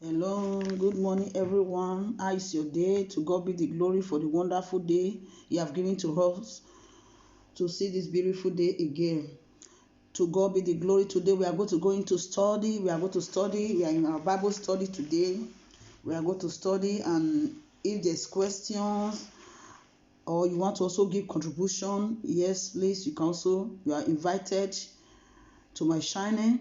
Hello, good morning, everyone. How is your day? To God be the glory for the wonderful day He have given to us to see this beautiful day again. To God be the glory. Today we are going to go into study. We are going to study. We are in our Bible study today. We are going to study, and if there's questions or you want to also give contribution, yes, please, you are invited to my channel.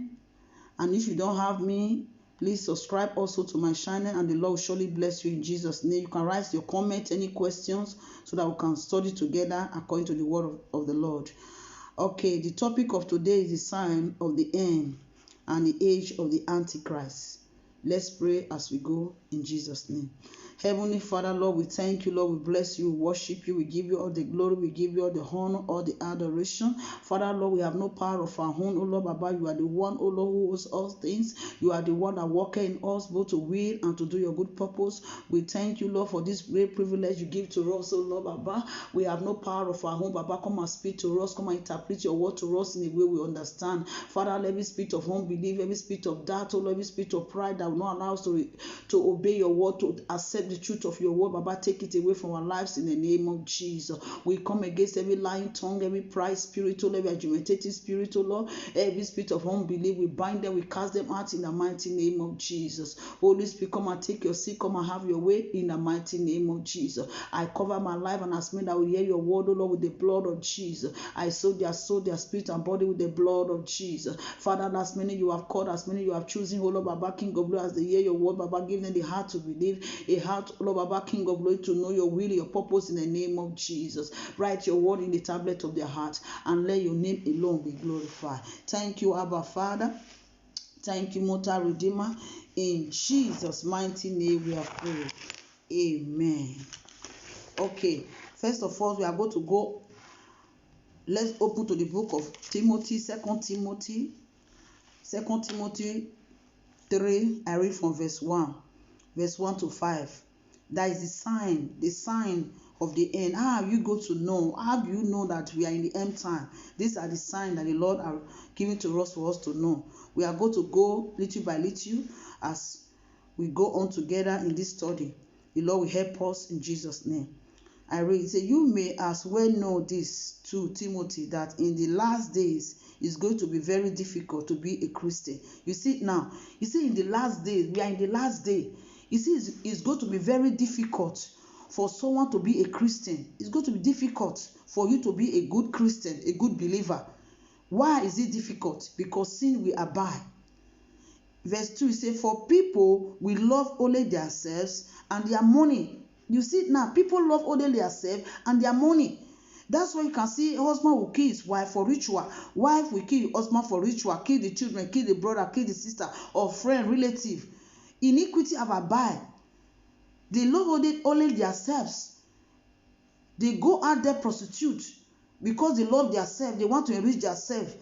And if you don't have me, please subscribe also to my channel, and the Lord will surely bless you in Jesus' name. You can write your comment, any questions, so that we can study together according to the word of the Lord. Okay, the topic of today is the sign of the end and the age of the Antichrist. Let's pray as we go in Jesus' name. Heavenly Father, Lord, we thank you, Lord, we bless you, we worship you, we give you all the glory, we give you all the honor, all the adoration. Father, Lord, we have no power of our own, oh Lord, Baba, you are the one, oh Lord, who owns all things. You are the one that worketh in us, both to will and to do your good purpose. We thank you, Lord, for this great privilege you give to us, oh Lord, Baba. We have no power of our own, Baba. Come and speak to us, come and interpret your word to us in a way we understand. Father, every spirit of unbelief, every spirit of doubt, oh Lord, every spirit of pride that will not allow us to obey your word, to accept the truth of your word, Baba, take it away from our lives in the name of Jesus. We come against every lying tongue, every pride spirit, every argumentative spirit, Lord, every spirit of unbelief. We bind them, we cast them out in the mighty name of Jesus. Holy Spirit, come and take your seat, come and have your way in the mighty name of Jesus. I cover my life and as many that will hear your word, Lord, with the blood of Jesus. I soak their soul, their spirit and body with the blood of Jesus. Father, as many you have called, as many you have chosen, oh Lord, Baba, King of glory, as they hear your word, Baba, give them the heart to believe, a heart, Lord, Baba, King of glory, to know your will, your purpose in the name of Jesus. Write your word in the tablet of their heart and let your name alone be glorified. Thank you, Abba Father. Thank you, Mortal Redeemer. In Jesus' mighty name we are prayed. Amen. Okay, first of all, we are going to go. Let's open to the book of Timothy, 2 Timothy 3. I read from verse 1 to 5. That is the sign of the end. How are you going to know? How do you know that we are in the end time? These are the signs that the Lord are giving to us for us to know. We are going to go little by little as we go on together in this study. The Lord will help us in Jesus' name. I read, it says, you may as well know this too, Timothy, that in the last days it's going to be very difficult to be a Christian. You see now, in the last days, we are in the last day. You see, it's going to be very difficult for someone to be a Christian. It's going to be difficult for you to be a good Christian, a good believer. Why is it difficult? Because sin will abide. Verse 2 says, for people will love only themselves and their money. You see now, people love only themselves and their money. That's why you can see husband will kill his wife for ritual. Wife will kill husband for ritual, kill the children, kill the brother, kill the sister, or friend, relative. Iniquity have abide. They love only themselves. They go out there prostitute because they love themselves. They want to enrich themselves.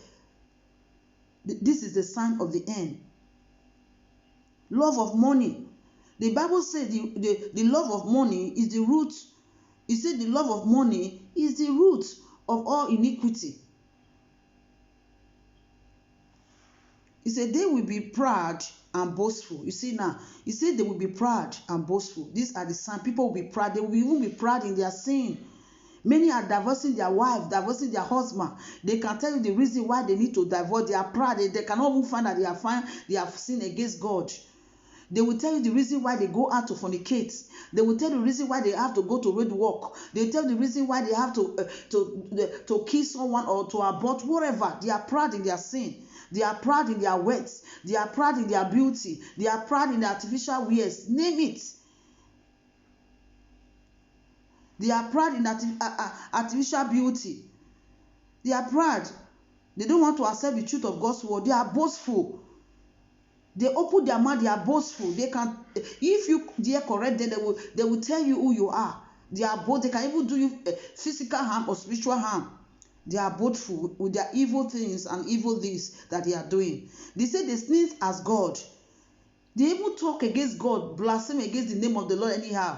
This is the sign of the end. Love of money. The Bible says the love of money is the root. It said the love of money is the root of all iniquity. He said they will be proud and boastful. You see now, he said they will be proud and boastful. These are the signs. People will be proud. They will even be proud in their sin. Many are divorcing their wife, divorcing their husband. They can tell you the reason why they need to divorce. They are proud. They cannot even find that they have sinned against God. They will tell you the reason why they go out to fornicate. They will tell you the reason why they have to go to road walk. They tell the reason why they have to kill someone or to abort, whatever. They are proud in their sin. They are proud in their words. They are proud in their beauty. They are proud in their artificial wares. Name it. They are proud in artificial beauty. They are proud. They don't want to accept the truth of God's word. They are boastful. They open their mouth. They are boastful. They can, if you dare correct them, they will tell you who you are. They are both. They can even do you physical harm or spiritual harm. They are boastful with their evil things and evil deeds that they are doing. They say they sneeze as God. They even talk against God, blaspheme against the name of the Lord anyhow.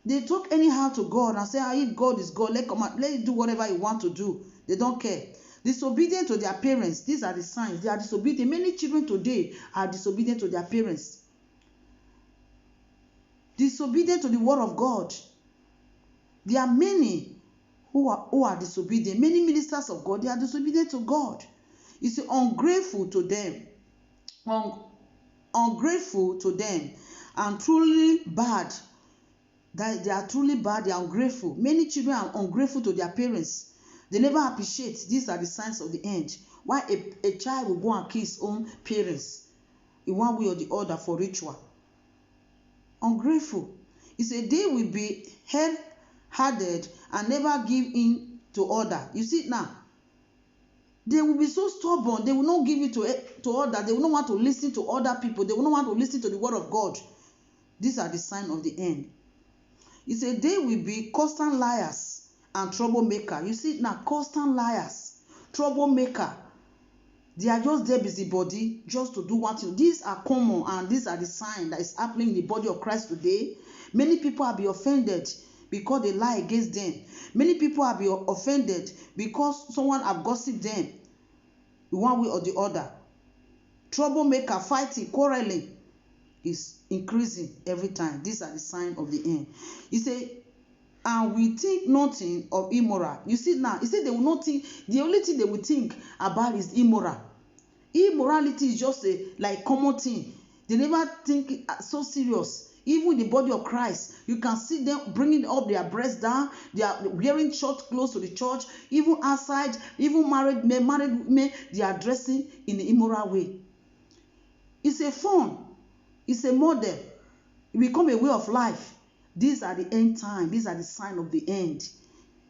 They talk anyhow to God and say, if God is God, let him do whatever he wants to do. They don't care. Disobedient to their parents. These are the signs. They are disobedient. Many children today are disobedient to their parents. Disobedient to the word of God. There are many who are disobedient. Many ministers of God, they are disobedient to God. You see, ungrateful to them. Ungrateful to them. And truly bad. That they are truly bad. They are ungrateful. Many children are ungrateful to their parents. They never appreciate. These are the signs of the end. Why a child will go and kill his own parents in one way or the other for ritual. Ungrateful. He said they will be hard-hearted and never give in to order. You see now, they will be so stubborn. They will not give it to order. They will not want to listen to other people. They will not want to listen to the word of God. These are the signs of the end. He said they will be constant liars and troublemaker. You see now, constant liars, troublemaker. They are just there busybody just to do one thing. These are common, and these are the signs that is happening in the body of Christ today. Many people have been offended because they lie against them. Many people have been offended because someone have gossiped them in one way or the other. Troublemaker, fighting, quarreling is increasing every time. These are the signs of the end. He said, and we think nothing of immoral. You see now, he said they will not think, the only thing they will think about is immoral. Immorality is just a like common thing. They never think so serious. Even in the body of Christ, you can see them bringing up their breasts down. They are wearing short clothes to the church. Even outside, even married men, they are dressing in an immoral way. It's a fun. It's a model. It become a way of life. These are the end time. These are the signs of the end.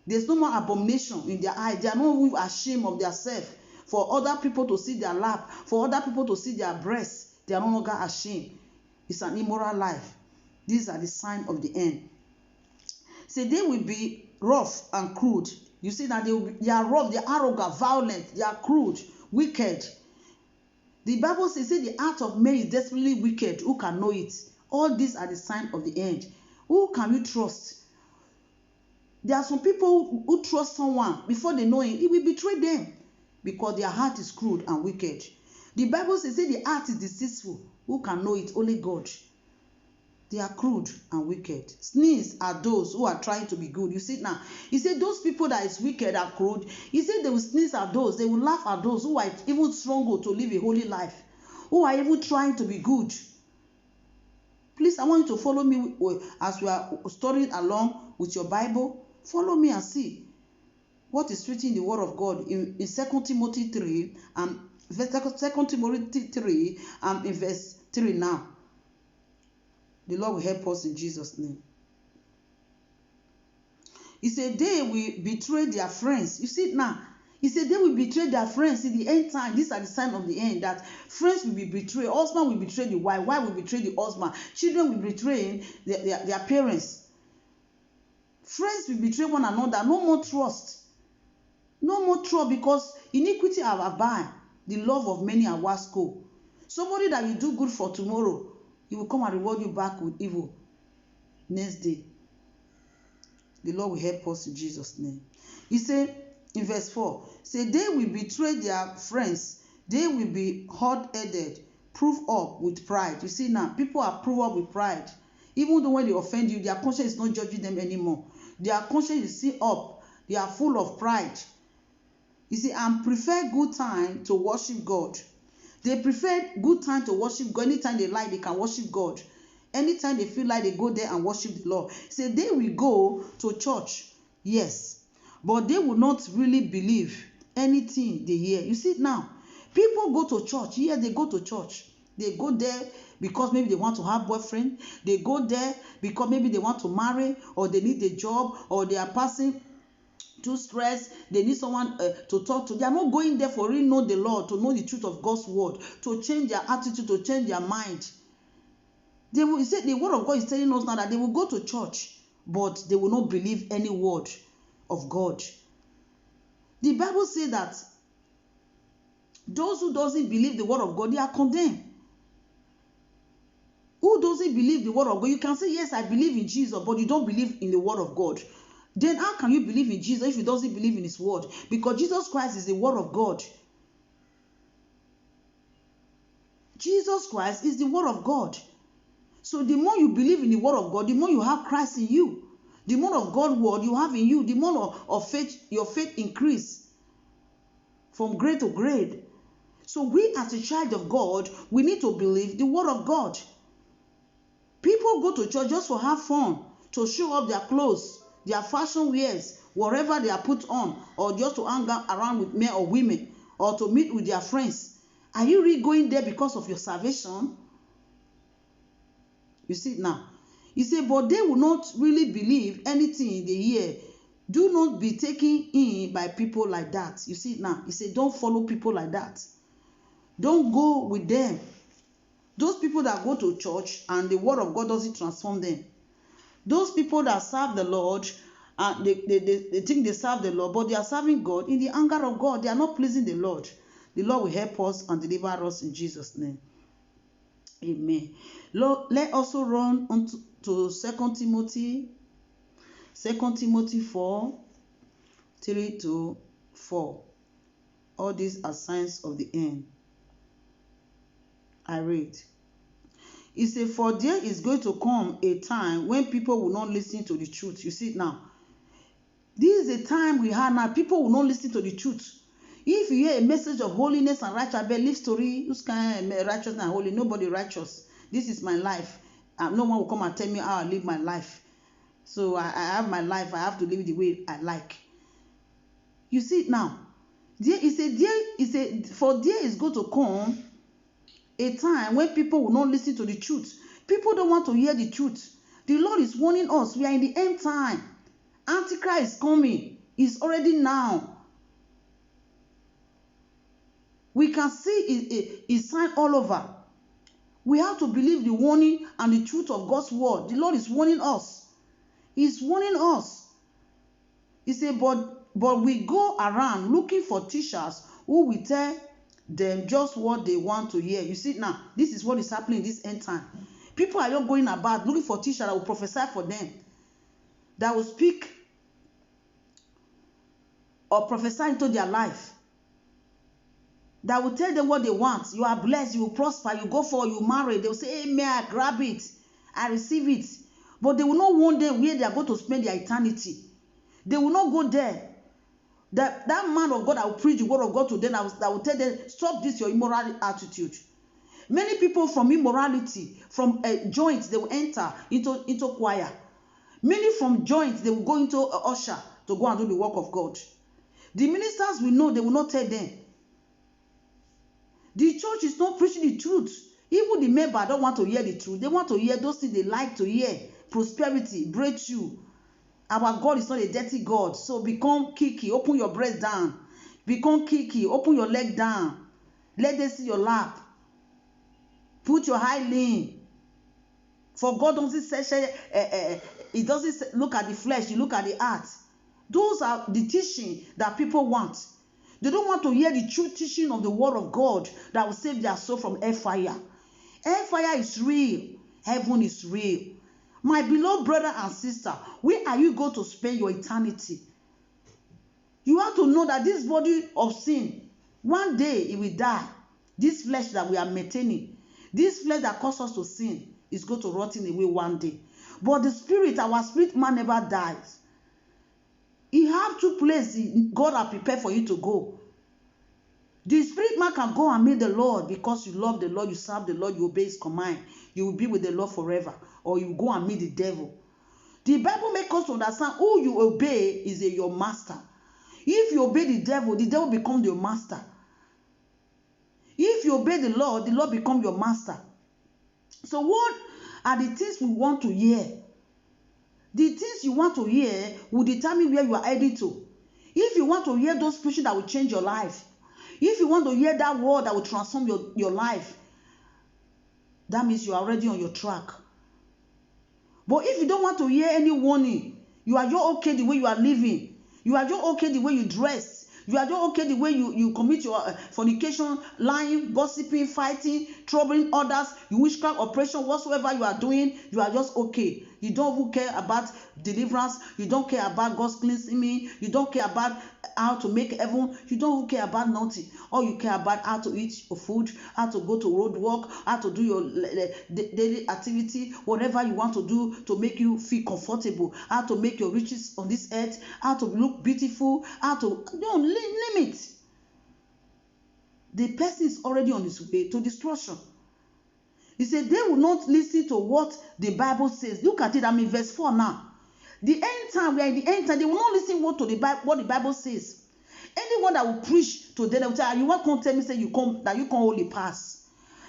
There's no more abomination in their eyes. They are not ashamed of themselves. For other people to see their lap, for other people to see their breasts, they are no longer ashamed. It's an immoral life. These are the signs of the end. So they will be rough and crude. You see that they are rough, they are arrogant, violent, they are crude, wicked. The Bible says the heart of man is desperately wicked. Who can know it? All these are the signs of the end. Who can you trust? There are some people who trust someone before they know him. He will betray them because their heart is crude and wicked. The Bible says the heart is deceitful. Who can know it? Only God. They are crude and wicked. Sneers are those who are trying to be good. You see now, he said those people that is wicked are crude. He said they will sneeze at those, they will laugh at those who are even struggle to live a holy life, who are even trying to be good. Please, I want you to follow me as we are studying along with your Bible. Follow me and see what is written in the Word of God in 2 Timothy 3 and 2 Timothy 3 and in verse 3 now. The Lord will help us in Jesus' name. He said they will betray their friends. You see now, he said they will betray their friends in the end time. These are the signs of the end, that friends will be betrayed. Husband will betray the wife will betray the husband. Children will betray their parents. Friends will betray one another. No more trust. No more trust, because iniquity have abound. The love of many are wax cold. Somebody that you do good for tomorrow, he will come and reward you back with evil next day. The Lord will help us in Jesus' name. He said in verse 4, say they will betray their friends. They will be hot-headed, proof up with pride. You see now, people are proof up with pride. Even though when they offend you, their conscience is not judging them anymore. Their conscience is still up. They are full of pride. You see, and prefer good time to worship God. They prefer good time to worship God. Anytime they like, they can worship God. Anytime they feel like, they go there and worship the Lord. Say they will go to church, yes, but they will not really believe anything they hear. You see now, people go to church. Yeah, they go to church. They go there because maybe they want to have boyfriend. They go there because maybe they want to marry, or they need a job, or they are passing too stressed, they need someone to talk to. They are not going there for really know the Lord, to know the truth of God's word, to change their attitude, to change their mind. They will say, the word of God is telling us now that they will go to church, but they will not believe any word of God. The Bible says that those who doesn't believe the word of God, they are condemned. Who doesn't believe the word of God? You can say, yes, I believe in Jesus, but you don't believe in the word of God. Then how can you believe in Jesus if you doesn't believe in his word? Because Jesus Christ is the word of God. Jesus Christ is the word of God. So the more you believe in the word of God, the more you have Christ in you. The more of God's word you have in you, the more of faith, your faith increase from grade to grade. So we as a child of God, we need to believe the word of God. People go to church just to have fun, to show up their clothes, their fashion wears, whatever they are put on, or just to hang around with men or women, or to meet with their friends. Are you really going there because of your salvation? You see now. You say, but they will not really believe anything they hear. Do not be taken in by people like that. You see now. You say, don't follow people like that. Don't go with them. Those people that go to church and the word of God doesn't transform them. Those people that serve the Lord, and they think they serve the Lord, but they are serving God in the anger of God. They are not pleasing the Lord. The Lord will help us and deliver us in Jesus' name. Amen. Lord, let also run on to 2 Timothy 4, 3-4. All these are signs of the end. I read. It says, for there is going to come a time when people will not listen to the truth. You see it now. This is a time we have now. People will not listen to the truth. If you hear a message of holiness and righteousness, believe story, who's kind of righteousness and holy? Nobody righteous. This is my life. No one will come and tell me how I live my life. So I have my life. I have to live the way I like. You see it now. For there is going to come a time when people will not listen to the truth. People don't want to hear the truth. The Lord is warning us. We are in the end time. Antichrist is coming. It's already now. We can see a sign all over. We have to believe the warning and the truth of God's word. The Lord is warning us. He's warning us. He said, but we go around looking for teachers who will tell them just what they want to hear. You see now, this is what is happening in this end time. People are not going about looking for teachers that will prophesy for them, that will speak or prophesy into their life, that will tell them what they want. You are blessed, you will prosper, you go for, you marry. They will say, amen, I grab it, I receive it. But they will not want them where they are going to spend their eternity. They will not go there. That man of God that will preach the word of God to them, that will tell them, stop this, your immoral attitude. Many people from immorality, from joints, they will enter into choir. Many from joints, they will go into usher to go and do the work of God. The ministers will know, they will not tell them. The church is not preaching the truth. Even the member don't want to hear the truth. They want to hear those things they like to hear. Prosperity, breakthrough. Our God is not a dirty God. So become kiki. Open your breast down. Become kiki. Open your leg down. Let them see your lap. Put your high lean. For God doesn't say, He doesn't look at the flesh. He look at the heart. Those are the teaching that people want. They don't want to hear the true teaching of the word of God that will save their soul from hellfire. Hellfire is real. Heaven is real. My beloved brother and sister, where are you going to spend your eternity? You have to know that this body of sin, one day it will die. This flesh that we are maintaining, this flesh that causes us to sin, is going to rot away one day. But the spirit, our spirit man never dies. You have two places God has prepared for you to go. The spirit man can go and meet the Lord because you love the Lord, you serve the Lord, you obey his command. You will be with the Lord forever. Or you go and meet the devil. The Bible makes us understand who you obey is your master. If you obey the devil becomes your master. If you obey the Lord becomes your master. So what are the things we want to hear? The things you want to hear will determine where you are heading to. If you want to hear those preaching that will change your life, if you want to hear that word that will transform your life, that means you are already on your track. But if you don't want to hear any warning, you are just okay the way you are living, you are just okay the way you dress, you are just okay the way you commit your fornication, lying, gossiping, fighting, troubling others, you witchcraft operation, whatsoever you are doing, you are just okay. You don't even care about deliverance. You don't care about God's cleansing me. You don't care about how to make heaven. You don't even care about nothing. All you care about how to eat your food, how to go to road walk, how to do your daily activity, whatever you want to do to make you feel comfortable, how to make your riches on this earth, how to look beautiful, how to don't limit. The person is already on his way to destruction. He said they will not listen to what the Bible says. Look at it, I'm in verse 4 now. The end time, we are in the end time, they will not listen what the Bible says. Anyone that will preach to them, they will tell you, want to tell me, say you come, that you can't only pass.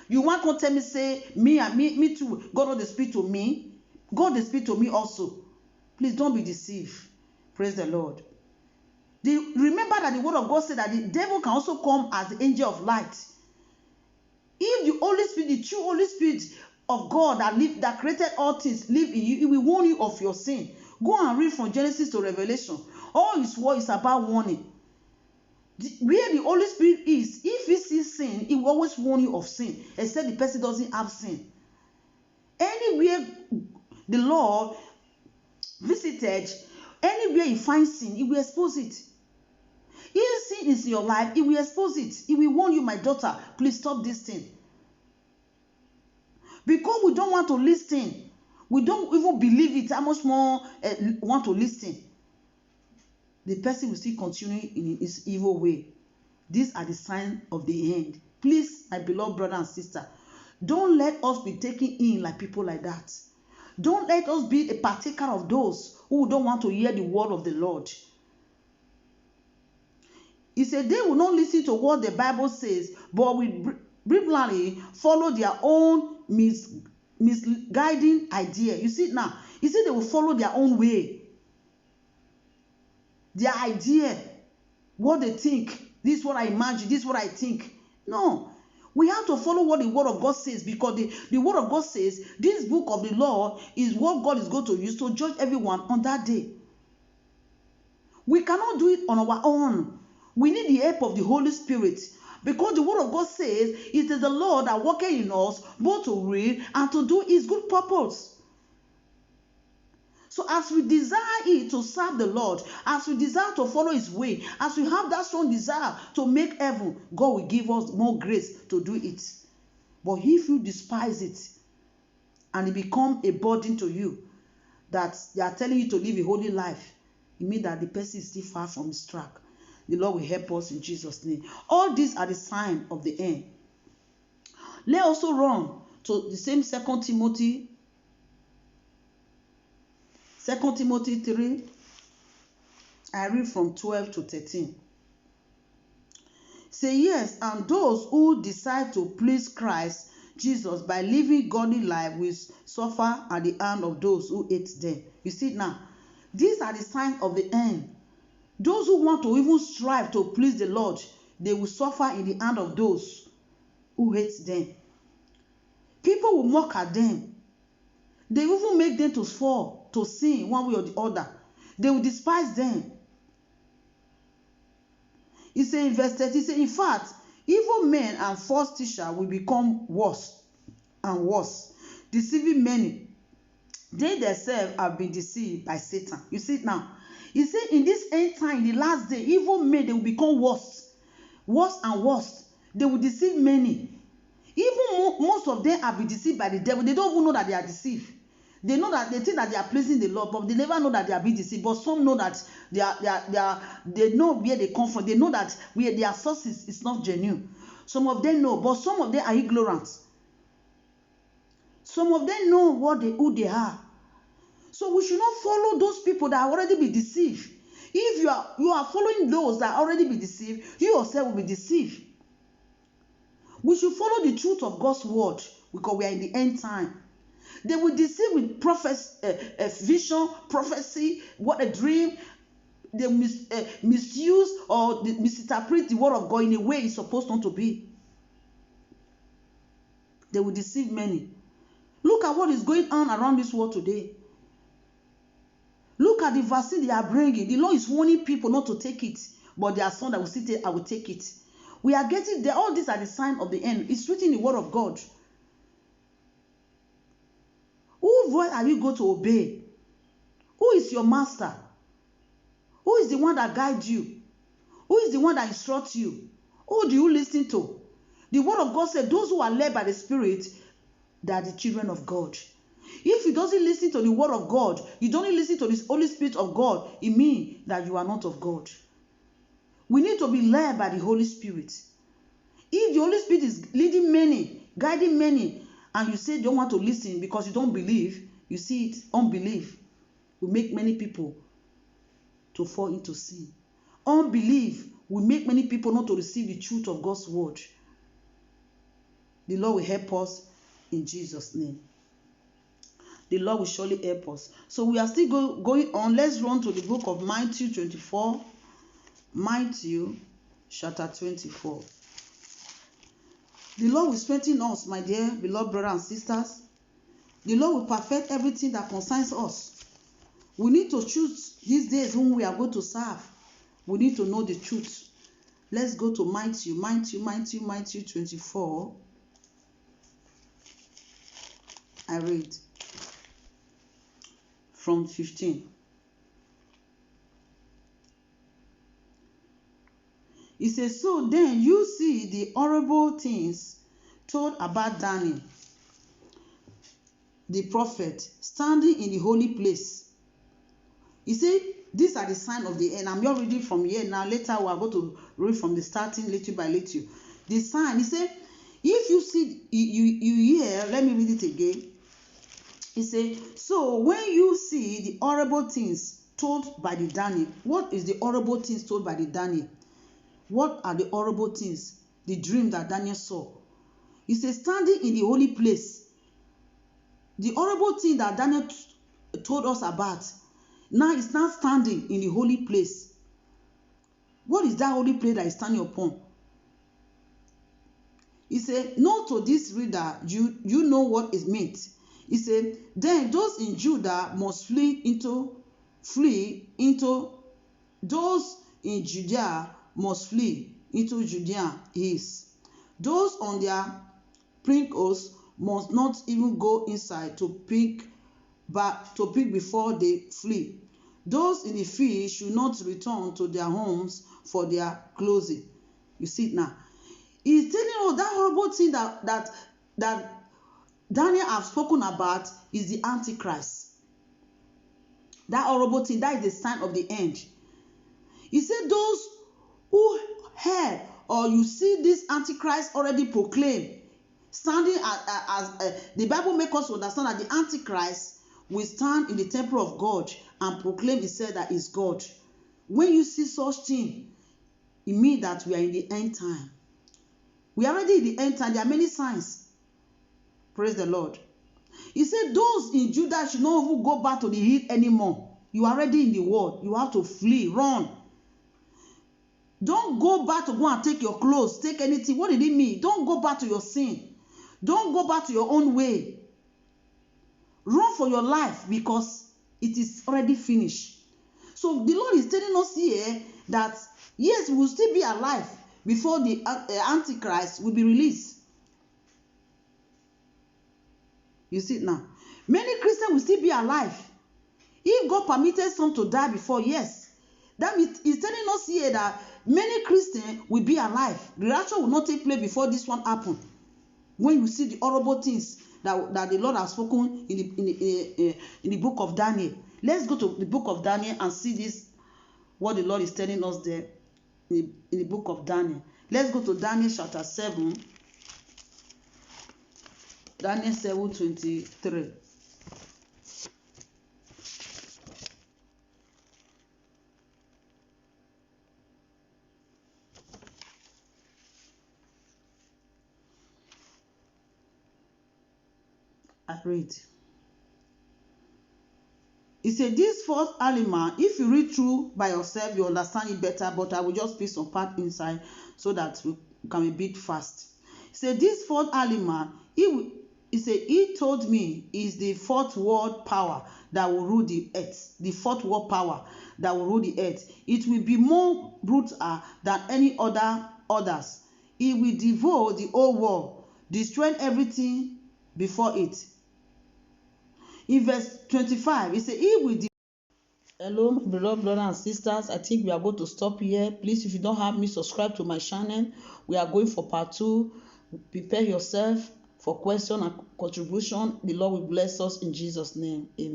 You want to tell me, say, me too, God not speak to me. God they speak to me also. Please don't be deceived. Praise the Lord. Remember that the word of God said that the devil can also come as the angel of light. If the Holy Spirit, the true Holy Spirit of God that created all things live in you, it will warn you of your sin. Go and read from Genesis to Revelation. All his word is about warning. Where the Holy Spirit is, if he sees sin, he will always warn you of sin, except the person doesn't have sin. Anywhere the Lord visited, anywhere he finds sin, he will expose it. If sin is in your life, he will expose it. He will warn you, my daughter, please stop this thing. Because we don't want to listen. We don't even believe it. How much more want to listen? The person will still continue in his evil way. These are the signs of the end. Please, my beloved brother and sister, don't let us be taken in like people like that. Don't let us be a partaker of those who don't want to hear the word of the Lord. He said they will not listen to what the Bible says, but will brilliantly follow their own misguiding idea. You see now, he said they will follow their own way. Their idea, what they think. This is what I imagine, this is what I think. No. We have to follow what the word of God says, because the word of God says this book of the law is what God is going to use to judge everyone on that day. We cannot do it on our own. We need the help of the Holy Spirit, because the word of God says it is the Lord that worketh in us both to read and to do his good purpose. So as we desire it to serve the Lord, as we desire to follow his way, as we have that strong desire to make heaven, God will give us more grace to do it. But if you despise it and it becomes a burden to you, that they are telling you to live a holy life, it means that the person is still far from his track. The Lord will help us in Jesus' name. All these are the signs of the end. Let us also run to the same 2 Timothy 3. I read from 12 to 13. Say yes, and those who decide to please Christ Jesus by living godly life will suffer at the hand of those who hate them. You see now, these are the signs of the end. Those who want to even strive to please the Lord, they will suffer in the hand of those who hate them. People will mock at them. They even make them to fall, to sin one way or the other. They will despise them. He said in verse 30, he said, in fact, evil men and false teachers will become worse and worse, deceiving many. They themselves have been deceived by Satan. You see it now. He said in this end time, in the last day, evil men, they will become worse and worse. They will deceive many. Even most of them have been deceived by the devil. They don't even know that they are deceived. They know that they think that they are pleasing the Lord, but they never know that they are being deceived. But some know that they know where they come from. They know that where their source is not genuine. Some of them know, but some of them are ignorant. Some of them know who they are. So we should not follow those people that have already been deceived. If you are following those that already been deceived, you yourself will be deceived. We should follow the truth of God's word, because we are in the end time. They will deceive with vision, prophecy, what a dream. They misuse or misinterpret the word of God in a way it's supposed not to be. They will deceive many. Look at what is going on around this world today. Look at the vaccine they are bringing. The Lord is warning people not to take it, but there are some that will still say, I will take it. We are getting there. All these are the sign of the end. It's written in the word of God. Whose voice are you going to obey? Who is your master? Who is the one that guides you? Who is the one that instructs you? Who do you listen to? The word of God said, those who are led by the Spirit, they are the children of God. If you doesn't listen to the word of God, you don't listen to this Holy Spirit of God, it means that you are not of God. We need to be led by the Holy Spirit. If the Holy Spirit is leading many, guiding many, and you say you don't want to listen because you don't believe, you see it, unbelief will make many people to fall into sin. Unbelief will make many people not to receive the truth of God's word. The Lord will help us in Jesus' name. The Lord will surely help us. So we are still going on. Let's run to the book of Matthew 24. Matthew chapter 24. The Lord will strengthen us, my dear beloved brothers and sisters. The Lord will perfect everything that concerns us. We need to choose these days whom we are going to serve. We need to know the truth. Let's go to Matthew 24. I read from 15. It says, so then you see the horrible things told about Daniel, the prophet, standing in the holy place. He said, these are the signs of the end. I'm not reading from here now. Later we are going to read from the starting little by little. The sign, he said, if you see, you hear, let me read it again. He said, so when you see the horrible things told by the Daniel, what is the horrible things told by the Daniel? What are the horrible things? The dream that Daniel saw. He says, standing in the holy place. The horrible thing that Daniel told us about. Now it's not standing in the holy place. What is that holy place that is standing upon? He said, note to this reader, you know what it means. He said, then those in Judah must flee into those in Judea must flee into Judea hills. Those on their pinnacles must not even go inside to pick before they flee. Those in the field should not return to their homes for their clothing. You see it now. He's telling us that horrible thing that Daniel have spoken about is the Antichrist. That horrible thing, that is the sign of the end. He said those who heard or you see this Antichrist already proclaimed, standing as the Bible makes us understand that the Antichrist will stand in the temple of God and proclaim himself that is God. When you see such thing, it means that we are in the end time. We are already in the end time. There are many signs. Praise the Lord. He said those in Judah should not even go back to the hill anymore. You are already in the world. You have to flee, run. Don't go back to go and take your clothes, take anything. What did it mean? Don't go back to your sin. Don't go back to your own way. Run for your life because it is already finished. So the Lord is telling us here that yes, we will still be alive before the Antichrist will be released. You see it now. Many Christians will still be alive. If God permitted some to die before, yes. That means he's telling us here that many Christians will be alive. The rapture will not take place before this one happen. When you see the horrible things that the Lord has spoken in the book of Daniel. Let's go to the book of Daniel and see this, what the Lord is telling us there in the book of Daniel. Let's go to Daniel chapter 7. Daniel 7:23. I read. He said, this fourth element, if you read through by yourself, you understand it better, but I will just pick some part inside so that we can be a bit fast. He said, this fourth element, he told me, is the fourth world power that will rule the earth. The fourth world power that will rule the earth. It will be more brutal than any others. He will devour the whole world, destroy everything before it. In verse 25, he said, he will. Hello, my beloved brothers and sisters. I think we are going to stop here. Please, if you don't have me, subscribe to my channel. We are going for part 2. Prepare yourself for question and contribution. The Lord will bless us in Jesus' name. Amen.